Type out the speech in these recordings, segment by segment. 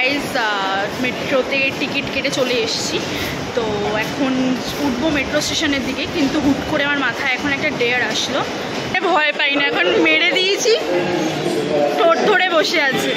Guys মেট্রোতে ticket কেটে চলে এসেছি। তো এখন উঠবো মেট্রো স্টেশনের দিকে, কিন্তু হুট করে আমার মাথায় এখন একটা ডেয়ার আসলো। ভয় পাই না, এখন মেরে দিয়েছি, ঠোঁট ধরে বসে আছে।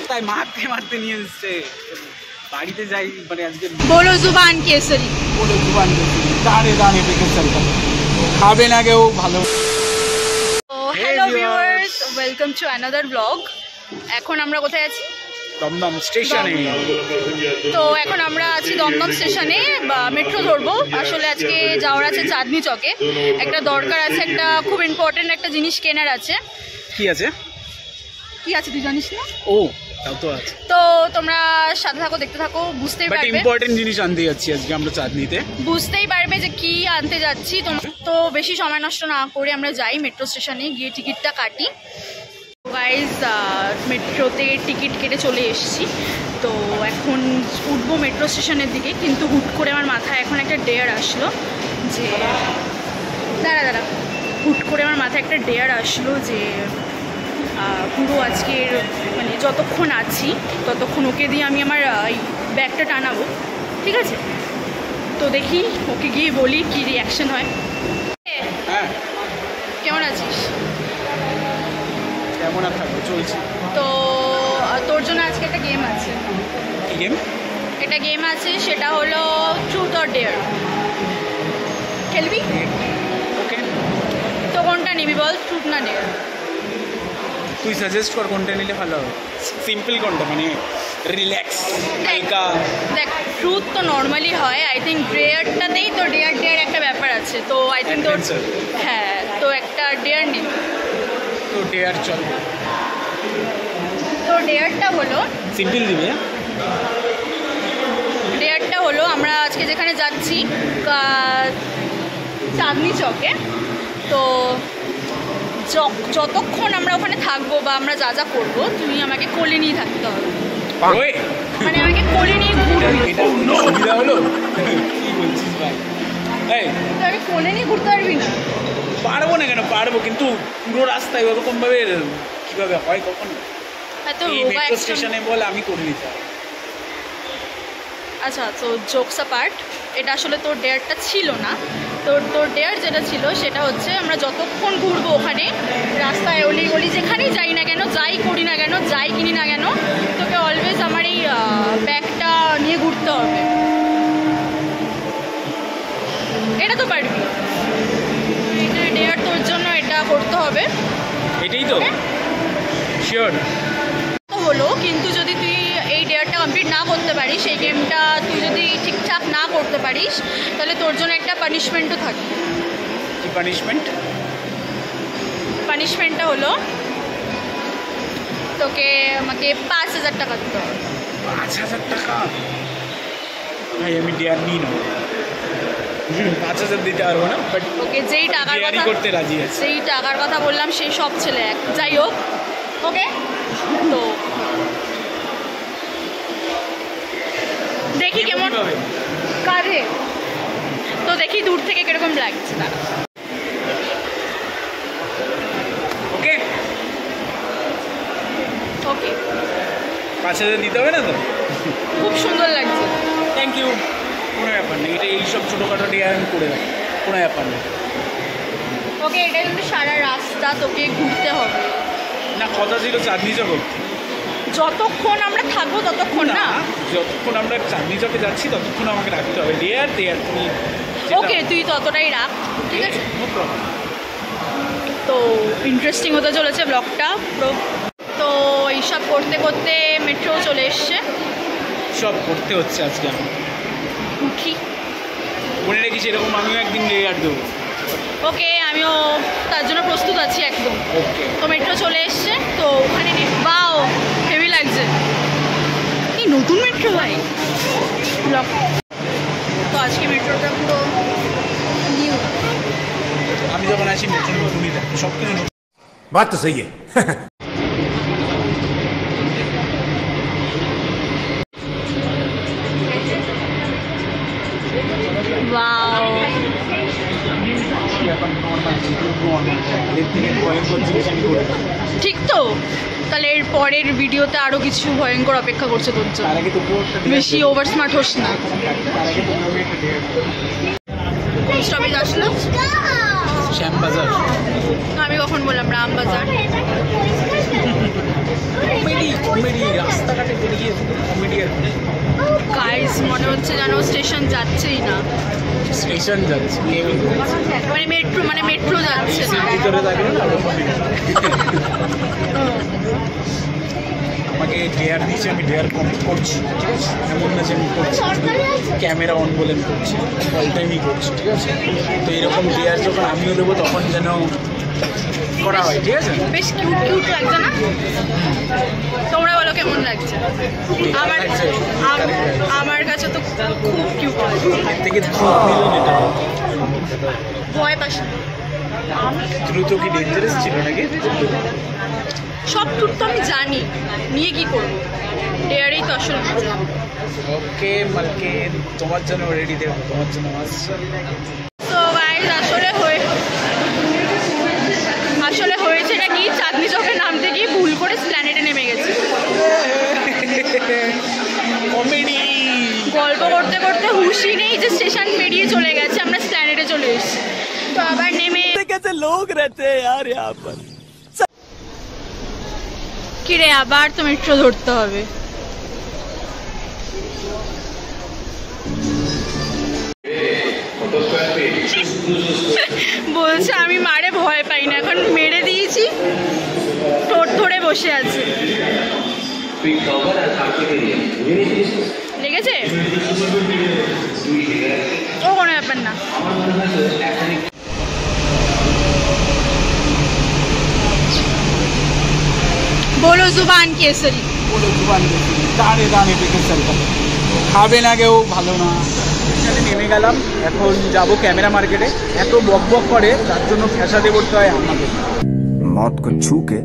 তাই মারতে মারতে নিয়ে এসছে বাড়িতে যাই, মানে আজকে বলো জুবান কেসরি, বলো জুবান কেসরি, দাঁড়ে দাঁড়ে বেঁকে চলতে খাবে না কেউ ভালো। Hello viewers, welcome to another blog. এখন আমরা কোথায় আছি? দমদম স্টেশনে। তো এখন আমরা আছি দমদম স্টেশনে, মেট্রো ধরবো। আসলে আজকে যাওয়ার আছে চাঁদনি চকে, একটা দরকার আছে, একটা খুব ইম্পর্টেন্ট একটা জিনিস কেনার আছে। কি আছে? কি আছে তুই জানিস না? ও তাও তো আছে। তো তোমরা সাথে থাকো, দেখতে থাকো, বুঝতেই বাট পারবে। ইম্পর্টেন্ট জিনিস আনতে যাচ্ছি আজকে আমরা চাঁদনিতে, বুঝতেই পারবে যে কি আনতে যাচ্ছি। তো বেশি সময় নষ্ট না করে আমরা যাই মেট্রো স্টেশনে, গিয়ে টিকিটটা কাটি। গাইজ মেট্রোতে টিকিট কেটে চলে এসেছি। তো এখন উঠবো মেট্রো স্টেশনের দিকে, কিন্তু হুট করে আমার মাথায় এখন একটা ডেয়ার আসলো যে দাঁড়া হুট করে আমার মাথায় একটা ডেয়ার আসলো যে পুরো আজকের মানে যতক্ষণ আছি ততক্ষণ ওকে দিয়ে আমি আমার ব্যাগটা টানাবো, ঠিক আছে? তো দেখি ওকে গিয়ে বলি কি রিয়াকশন হয়। হ্যাঁ কেমন আছিস? কেমন আর থাকবো, চলছে। তো তোর জন্য আজকে একটা গেম আছে। কি গেম? একটা গেম আছে, সেটা হলো ট্রুথ অর ডেয়ার। খেলবি? ওকে, তো কোনটা নিবি বল, ট্রুথ না ডেয়ার? তুই সাজেস্ট কর কোনটা নিলে ভালো হবে। সিম্পল কোনটা, মানে রিল্যাক্স হালকা। দেখ, ট্রুথ তো নর্মালি হয়, আই থিঙ্ক ডেয়ারটাতেই তো ডেয়ার একটা ব্যাপার আছে। তো আই থিঙ্ক তোর, হ্যাঁ, তো একটা ডেয়ার নিবি। তো ডেয়ার চল। তো ডেয়ারটা হলো সিম্পল দিবি। ডেয়ারটা হলো আমরা আজকে যেখানে যাচ্ছি চাঁদনি চকে, তো যতক্ষণ আমরা ওখানে থাকবো বা আমরা যা যা করবো, তুমি আমাকে কোলে নিয়ে থাকতে হবে। মানে আমাকে কোলে নিয়ে ঘুরবি। এটা কোনো সুবিধা হলো? কি বলছিস ভাই? এই তো আমি কোলে নিয়ে ঘুরতে পারবি না? পারবো না কেন, পারবো, কিন্তু পুরো রাস্তায় ওরকম ভাবে কিভাবে হয় কখনো? এই মেট্রো স্টেশনে বল আমি করে নিতে পারি। আচ্ছা, তো জোকস অ্যাপার্ট, এটা আসলে তোর ডেয়ারটা ছিল না। তোর ডেয়ার যেটা ছিল সেটা হচ্ছে আমরা যতক্ষণ ঘুরবো ওখানে রাস্তায় অলি গলি যেখানেই যাই না কেন, যাই করি না কেন, যাই কিনি না কেন, তোকে অলওয়েজ আমার এই ব্যাগটা নিয়ে ঘুরতে হবে। এটা তো পারবি, এটা ডেয়ার তোর জন্য, এটা করতে হবে। এটাই তো শিওর হলো, কিন্তু যদি তুই এই ডেয়ারটা কমপ্লিট না করতে পারিস, সেই গেমটা তুই যদি ঠিকঠাক না করতে পারিস, তাহলে তোর জন্য একটা পানিশমেন্টও থাকে। কি পানিশমেন্ট? পানিশমেন্টটা হলো তোকে আমাকে 5,000 টাকা দিতে হবে। 5,000 টাকা? ভাই আমি ডেয়ার নিই না, 5,000 দিতে পারবো না, বাট ওকে যেই টাকার কথা করতে রাজি আছে, সেই টাকার কথা বললাম, সেই সব ছেলে এক। যাই হোক, ওকে, তো দেখি কেমন কাঁধে, তো দেখি দূর থেকে কিরকম লাগছে তারা। ওকে ওকে, 5,000 দিতে হবে না তো? খুব সুন্দর লাগছে। Thank you. কোনো ব্যাপার নেই, এটা এইসব ছোটোখাটো ডেয়ার আমি করে রাখি, কোনো ব্যাপার নেই। ওকে, এটা কিন্তু সারা রাস্তা তোকে ঘুরতে হবে না, কথা ছিল চাঁদনি চক, যতক্ষণ আমরা থাকবো ততক্ষণ না। যতক্ষণ আমরা চাঁদনি চকে যাচ্ছি ততক্ষণ আমাকে রাখতে হবে ডেয়ার। তুমি ওকে, তুই ততটাই রাখ, ঠিক আছে? তো ইন্টারেস্টিং হতে চলেছে ব্লগটা পুরো। তো এইসব করতে করতে মেট্রো চলে এসছে, সব করতে হচ্ছে আজকে। আমি উঠি, মনে রেখেছি এরকম আমিও একদিন ডেয়ার দেবো। ওকে, আমিও তার জন্য প্রস্তুত আছি একদম। ওকে, তো মেট্রো চলে এসছে, তো ওখানে বাও হেভি লাগছে, এই নতুন মেট্রো ভাই। তো আজকে মেট্রোটা পুরো নিউ। আমি যখন আসি মেট্রো নতুনই থাকি, সব কিছু নতুন। बात तो सही है। वाओ, ঠিক তো তাহলে এর পরের ভিডিওতে আরো কিছু ভয়ঙ্কর অপেক্ষা করছে তোর জন্য। বেশি ওভার স্মার্ট হোস না। স্টপেজ আসলো শ্যামবাজার। আমি কখন বললাম রামবাজার? কমেডি রাস্তাঘাটে বেরিয়ে কমেডি আর গাইস মনে হচ্ছে যেন স্টেশন যাচ্ছেই না। স্টেশন যাচ্ছে মানে মেট্রো যাচ্ছে না। ভিতরে থাকবে না আমাকে ডেয়ার দিয়েছে, আমি ডেয়ার কমপ্লিট করছি। ঠিক আছে, এমন না যে আমি করছি ক্যামেরা অন বলে আমি করছি, অল টাইমই করছি। ঠিক আছে, তো এরকম ডেয়ার যখন আমিও দেবো তখন যেন করা হয়। ঠিক আছে, বেশ কিউট কিউট লাগছে না? তোমরা বলো কেমন লাগছে? আমার কাছে তো খুব কিউট থেকে ভয় পাস। দ্রুত কি ডেঞ্জারাস ছিল নাকি? সব ট্যুর তো আমি জানি, নিয়ে কি করবো? ডেয়ারেই তো আসলে মজা। ওকে মালকে তোমার জন্য রেডি দেবো, তোমার জন্য আসছে। তো গাইস আসলে হয়েছে নাকি, চাঁদনি চকে নামতে গিয়ে ভুল করে স্প্ল্যানেডে নেমে গেছি। কমেডি গল্প করতে করতে হুশই নেই যে স্টেশন পেরিয়ে চলে গেছে, আমরা স্প্ল্যানেডে চলে এসেছি। তো আবার নেমে कैसे लोग रहते हैं यार यहाँ पर। কিরে আবার তো মেট্রো ধরতে হবে। বলছে আমি মারে ভয় পাই না, এখন মেরে দিয়েছি, ঠোঁট ধরে বসে আছে। লেগেছে ও কোনো ব্যাপার না। बोलो जुबान केसरी, বলে জুবান দাঁড়ে দাঁড়ে পেকে চলতে খাবে না কেউ, ভালো না। এখানে নেমে গেলাম, এখন যাব ক্যামেরা মার্কেটে। এত বক বক করে তার জন্য ফ্যাসাদে করতে হয় আমাকে। मौत को छू के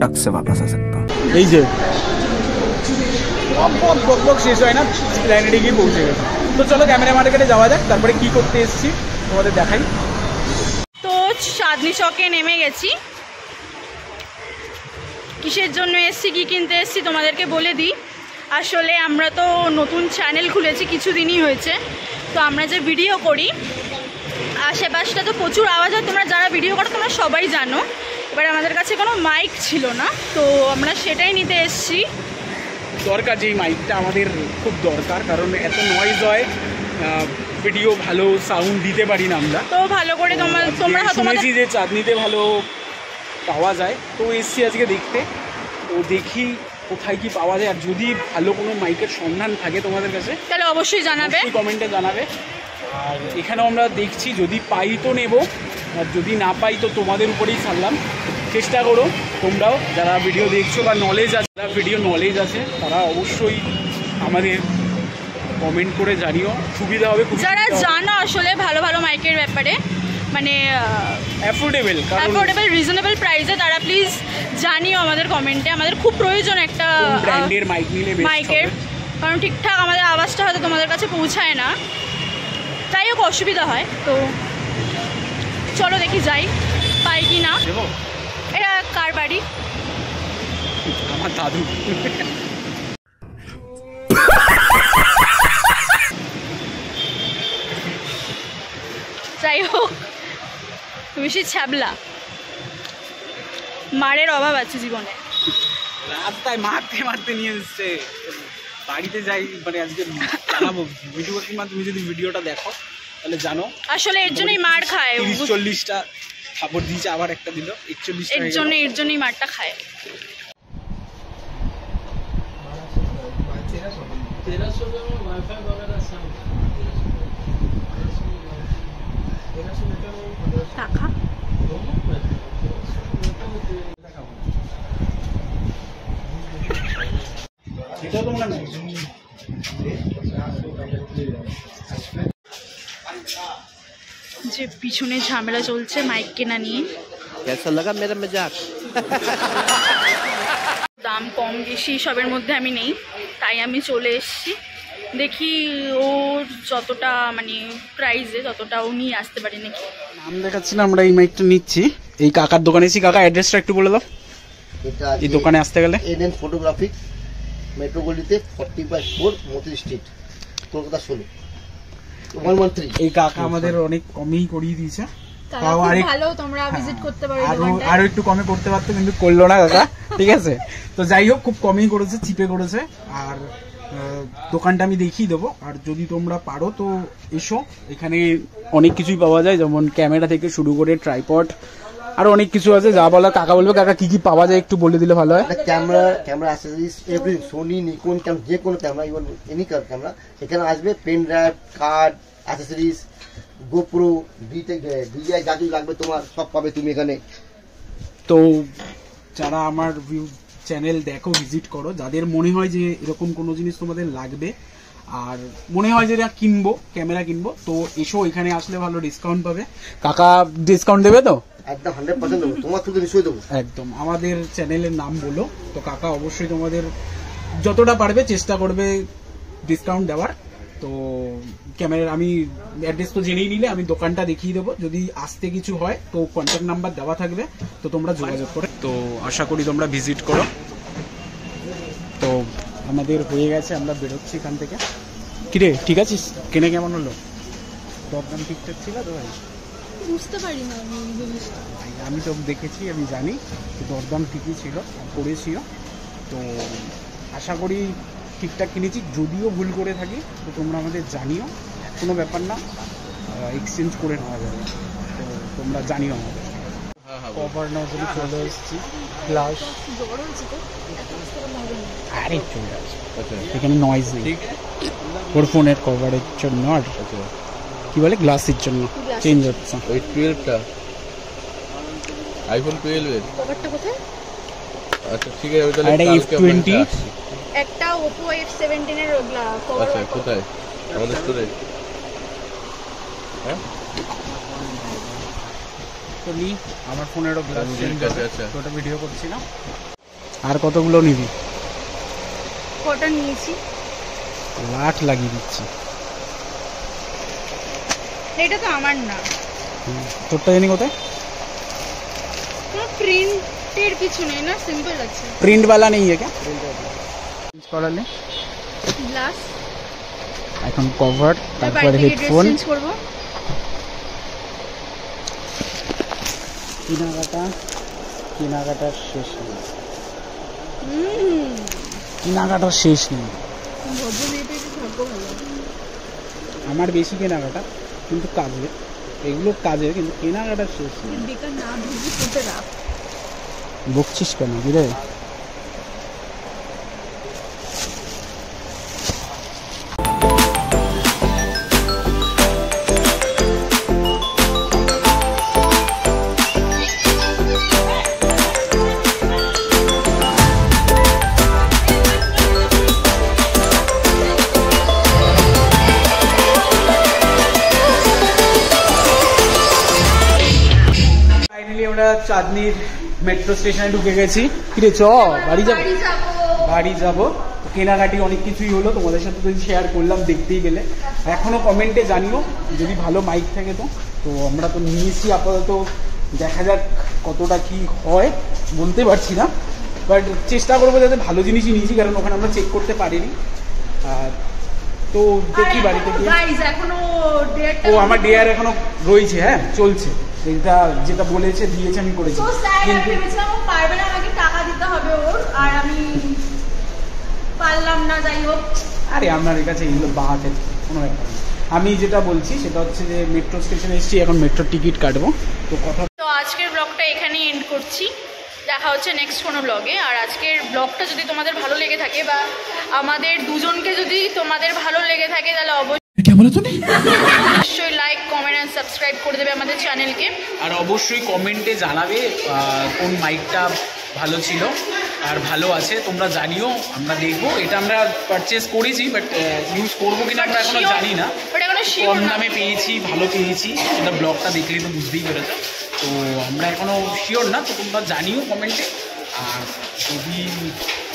टक से वापस आ सकता हूँ। এই যে বক বক শেষ হয় না, প্ল্যানেটে গিয়ে পৌঁছে গেছে। তো চলো ক্যামেরা মার্কেটে যাওয়া যাক, তারপরে কি করতে এসেছি তোমাদের দেখাই। তো চাঁদনি চকে নেমে গেছি। কিসের জন্য এসছি, কী কিনতে এসছি তোমাদেরকে বলে দিই। আসলে আমরা তো নতুন চ্যানেল খুলেছি, কিছুদিনই হয়েছে। তো আমরা যে ভিডিও করি, আশেপাশটা তো প্রচুর আওয়াজ হয়, তোমরা যারা ভিডিও করো তোমরা সবাই জানো। এবার আমাদের কাছে কোনো মাইক ছিল না, তো আমরা সেটাই নিতে এসছি। দরকার, যেই মাইকটা আমাদের খুব দরকার, কারণ এত নয়েজ হয়, ভিডিও ভালো সাউন্ড দিতে পারি না আমরা। তো ভালো করে তোমরা শুনেছি যে চাঁদনিতে ভালো পাওয়া যায়, তো এসছি আজকে দেখতে। তো দেখি কোথায় কি পাওয়া যায়, আর যদি ভালো কোনো মাইকের সন্ধান থাকে তোমাদের কাছে তাহলে অবশ্যই জানাবে, কমেন্টে জানাবে। আর এখানেও আমরা দেখছি, যদি পাই তো নেব, আর যদি না পাই তো তোমাদের উপরেই ছাড়লাম। চেষ্টা করো তোমরাও, যারা ভিডিও দেখছো বা নলেজ আছে, যারা ভিডিও নলেজ আছে তারা অবশ্যই আমাদের কমেন্ট করে জানিও, সুবিধা হবে। যারা জানো আসলে ভালো ভালো মাইকের ব্যাপারে, মানে অ্যাফোর্ডেবল রিজনেবল প্রাইসে, তারা প্লিজ জানিও আমাদের কমেন্টে। আমাদের খুব প্রয়োজন একটা ব্র্যান্ডের মাইক নিলে মাইকের, কারণ ঠিকঠাক আমাদের আওয়াজটা হয়তো তোমাদের কাছে পৌঁছায় না, তাই হোক অসুবিধা হয়। তো চলো দেখি যাই পাই কি না। এটা কার বাড়ি? আমার দাদু। যাই হোক, বেশি ছ্যাবলা, মারের অভাব আছে জীবনে। রাস্তায় মারতে মারতে নিয়ে এসছে। বাড়িতে যাই, মানে আজকে জানাবো ভিডিও কিংবা তুমি যদি ভিডিওটা দেখো তাহলে জানো। আসলে এর জন্যই মার খায়, 30-40টা খাবার দিয়েছে, আবার একটা দিল, 41টা। এর জন্যই মারটা খায়। টাকা এটাও তোমরা না যে পিছনে ঝামেলা চলছে মাইক কেনা নিয়ে। कैसा लगा मेरा मजाक? দাম কম বেশি সবের মধ্যে আমি নেই, তাই আমি চলে এসেছি। দেখি ওর যতটা মানে প্রাইসে ততটা ও নিয়ে আসতে পারি নাকি। নাম দেখাচ্ছি না, আমরা এই মাইকটা নিচ্ছি। এই কাকার দোকানে এসেছি। কাকা অ্যাড্রেসটা একটু বলে দাও। এটা এই দোকানে আসতে গেলে এনএন ফটোগ্রাফিক, মেট্রো গলিতে 40/4 মতি স্ট্রিট, কলকাতা 16 113। এই কাকা আমাদের অনেক কমেই করিয়ে দিয়েছে, তাও ভালো, তোমরা ভিজিট করতে পারো এই দোকানটায়। আরো একটু কমে করতে পারতো কিন্তু করলো না কাকা, ঠিক আছে। তো যাই হোক, খুব কমেই করেছে, চিপে করেছে। আর দোকানটা আমি দেখিয়ে দেবো, আর যদি তোমরা পারো তো এসো। এখানে অনেক কিছুই পাওয়া যায়, যেমন ক্যামেরা থেকে শুরু করে ট্রাইপড, আরো অনেক কিছু আছে। যা বলা কাকা বলবে। কাকা কি কি পাওয়া যায় একটু বলে দিলে ভালো হয়। Camera accessories everything, Sony, Nikon, যে কোনো ক্যামেরা, ইভেন এনি ক্যামেরা এখানে আসবে। Pen drive, card, accessories, GoPro, DJI যা কিছু লাগবে তোমার সব পাবে তুমি এখানে। তো যারা আমার চ্যানেল দেখো, ভিজিট করো, যাদের মনে হয় যে এরকম কোনো জিনিস তোমাদের লাগবে আর মনে হয় যে কিনবো, ক্যামেরা কিনবো, তো এসো। এখানে আসলে ভালো ডিসকাউন্ট পাবে। কাকা ডিসকাউন্ট দেবে তো? একদম 100% দেবো, তোমার থেকে নিশ্চয়ই দেবো। একদম। আমাদের চ্যানেলের নাম বলো, তো কাকা অবশ্যই তোমাদের যতটা পারবে চেষ্টা করবে ডিসকাউন্ট দেওয়ার। তো ক্যামেরার আমি অ্যাড্রেস তো জেনেই নিলে, আমি দোকানটা দেখিয়ে দেবো। যদি আসতে কিছু হয় তো কন্ট্যাক্ট নাম্বার দেওয়া থাকবে, তো তোমরা যোগাযোগ করে। তো আশা করি তোমরা ভিজিট করো। তো আমাদের হয়ে গেছে, আমরা বেরোচ্ছি এখান থেকে। কিরে ঠিক আছিস? কেনে কেমন হলো? দরদাম ঠিকঠাক ছিল তো ভাই? বুঝতে পারি না আমি জিনিসটা। আমি তো দেখেছি, আমি জানি দরদাম ঠিকই ছিল, করেছিও। তো আশা করি ঠিকঠাক কিনেছি। যদিও ভুল করে থাকি তো তোমরা আমাদের জানিও, কোনো ব্যাপার না, এক্সচেঞ্জ করে নেওয়া যাবে। তো তোমরা জানিও আমাদের। কভার নজরে চলে এসেছি, গ্লাস। আরে চলে আসছে, এখানে নয়েজ নেই। ওর ফোনের কভারের জন্য আর কি বলে গ্লাসের জন্য চেঞ্জ হচ্ছে। ওই 12টা আইফোন 12 এর কভারটা কোথায়? আচ্ছা ঠিক আছে, তাহলে এটা F20, একটা Oppo F17 এর কভার। আচ্ছা কোথায়? আমাদের স্টোরে। হ্যাঁ তো নি আমার ফোনেরও গ্লাস চেঞ্জ আছে। আছে, আচ্ছা তো ওটা ভিডিও করছি না। আর কতগুলো নিবি? কটা নিয়েছি, লাট লাগিয়ে দিচ্ছি। এটা তো আমার না। তোরটা জানি কোথায়? কোনো প্রিন্টের কিছু নেই না, সিম্পল আছে। प्रिंट वाला नहीं है क्या? চেঞ্জ করালে গ্লাস এখন কভার, তারপরে বাইরে থেকে ড্রেস হেডফোন। চেঞ্জ করব। কেনাকাটার শেষ নেই, কেনাকাটার শেষ নেই। ভদ্র মেয়েটা একটু ভাগ্য ভালো। আমার বেশি কেনাকাটা, কিন্তু কাজের, এগুলো কাজের, কিন্তু কেনাকাটার শেষ নেই। বেকার না ভুগি করতে রাখ। বকছিস কেন বুঝলে? ফাইনালি আমরা চাঁদনির মেট্রো স্টেশনে ঢুকে গেছি। কিরে চ বাড়ি যাবো? বাড়ি যাবো। কেনাকাটি অনেক কিছুই হলো, তোমাদের সাথে তো শেয়ার করলাম, দেখতেই গেলে। এখনো কমেন্টে জানিও যদি ভালো মাইক থাকে। তো আমরা তো নিয়েছি আপাতত, দেখা যাক কতটা কি হয়, বলতে পারছি না, বাট চেষ্টা করবো যাতে ভালো জিনিসই নিয়েছি, কারণ ওখানে আমরা চেক করতে পারিনি। আর তো দেখি বাড়িতে গিয়ে। এখনো ও আমার ডেয়ার এখনো রয়েছে, হ্যাঁ চলছে, যেটা বলেছে দিয়েছে আমি করেছি, কিন্তু পারবে না, আমাকে টাকা দিতে হবে ওর, আর আমি পারলাম না। যাই হোক, আরে আপনার কাছে এগুলো বাহাতে কোনো ব্যাপার না। আমি যেটা বলছি সেটা হচ্ছে যে মেট্রো স্টেশনে এসেছি, এখন মেট্রোর টিকিট কাটবো। তো আজকের ব্লগটা এখানেই এন্ড করছি। দেখা হচ্ছে নেক্সট কোনো ব্লগে। আর আজকের ব্লগটা যদি তোমাদের ভালো লেগে থাকে, বা আমাদের দুজনকে যদি তোমাদের ভালো লেগে থাকে, তাহলে অবশ্যই লাইক, কমেন্ট অ্যান্ড সাবস্ক্রাইব করে দেবে আমাদের চ্যানেলকে। আর অবশ্যই কমেন্টে জানাবে কোন মাইকটা ভালো ছিল আর ভালো আছে, তোমরা জানিও, আমরা দেখবো। এটা আমরা পারচেস করেছি, বাট ইউজ করবো কিনা আমরা এখনো জানি না। কম দামে পেয়েছি, ভালো পেয়েছি, সেটা ব্লগটা দেখলেই তো বুঝতেই পেরেছো। তো আমরা এখনো শিওর না, তো তোমরা জানিও কমেন্টে। আর যদি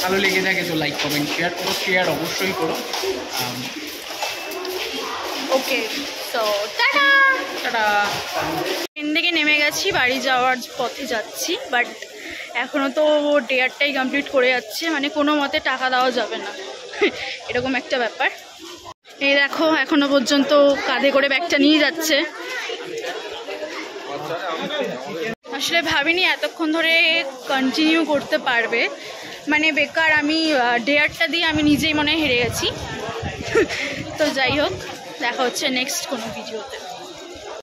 ভালো লেগে থাকে তো লাইক, কমেন্ট, শেয়ার করো। শেয়ার অবশ্যই করো। ওকে, সো টাটা টাটা। ট্রেন থেকে নেমে গেছি, বাড়ি যাওয়ার পথে যাচ্ছি, বাট এখনও তো ডেয়ারটাই কমপ্লিট করে যাচ্ছে, মানে কোনো মতে টাকা দেওয়া যাবে না এরকম একটা ব্যাপার। এই দেখো এখনো পর্যন্ত কাঁধে করে ব্যাগটা নিয়ে যাচ্ছে। আসলে ভাবিনি এতক্ষণ ধরে কন্টিনিউ করতে পারবে, মানে বেকার আমি ডেয়ারটা দিয়ে আমি নিজেই মনে হেরে গেছি। তো যাই হোক, দেখা হচ্ছে নেক্সট কোনো ভিডিওতে।